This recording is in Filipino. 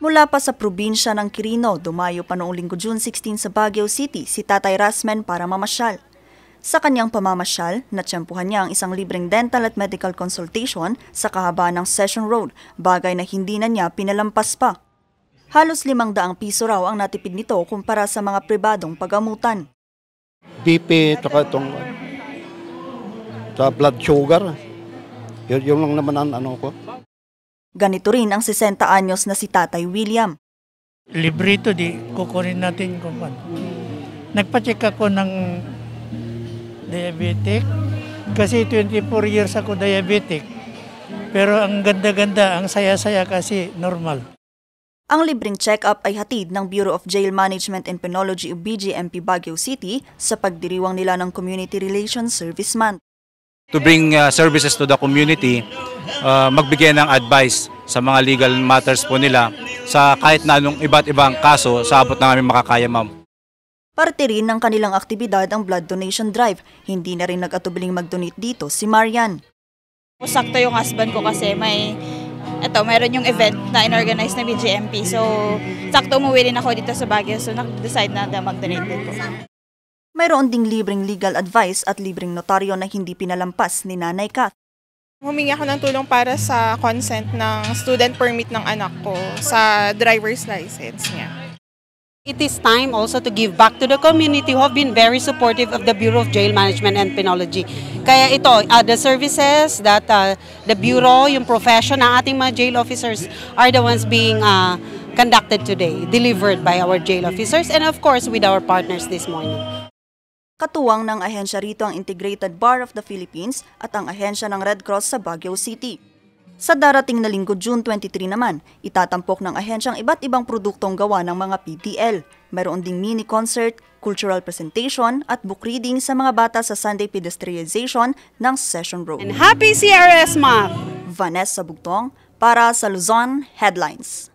Mula pa sa probinsya ng Quirino, dumayo pa noong Linggo June 16 sa Baguio City si Tatay Rasmen para mamasyal. Sa kanyang pamamasyal, natsyempuhan niya ang isang libreng dental at medical consultation sa kahabaan ng Session Road, bagay na hindi na niya pinalampas pa. Halos 500 piso raw ang natipid nito kumpara sa mga pribadong pagamutan. BP, taka itong sa blood sugar, yun lang naman ang ano ko. Ganito rin ang 60 anyos na si Tatay William. Libre ito, di kukunin natin kung ano. Nagpa-check ako ng diabetic kasi 24 years ako diabetic. Pero ang ganda-ganda, ang saya-saya kasi normal. Ang libreng check-up ay hatid ng Bureau of Jail Management and Penology o BJMP Baguio City sa pagdiriwang nila ng Community Relations Service Month. To bring services to the community, magbigay ng advice sa mga legal matters po nila sa kahit na anong iba't ibang kaso sa abot na namin makakaya, ma'am. Parte rin ng kanilang aktibidad ang blood donation drive. Hindi na rin nag-atubiling mag-donate dito si Marian. Sakto yung husband ko kasi meron yung event na inorganize na BJMP. So, sakto umuwi rin ako dito sa Baguio. So, nag-decide na mag-donate dito. Mayroon ding libreng legal advice at libreng notaryo na hindi pinalampas ni Nanay Kath. Humingi ako ng tulong para sa consent ng student permit ng anak ko sa driver's license niya. It is time also to give back to the community who have been very supportive of the Bureau of Jail Management and Penology. Kaya ito, the services that the Bureau, yung profession ng ating mga jail officers are the ones being conducted today, delivered by our jail officers and of course with our partners this morning. Katuwang ng ahensya rito ang Integrated Bar of the Philippines at ang ahensya ng Red Cross sa Baguio City. Sa darating na linggo June 23 naman, itatampok ng ahensyang iba't ibang produktong gawa ng mga PTL. Mayroon ding mini concert, cultural presentation at book reading sa mga bata sa Sunday pedestrianization ng Session Road. And happy CRS Month! Vanessa Bugtong para sa Luzon Headlines.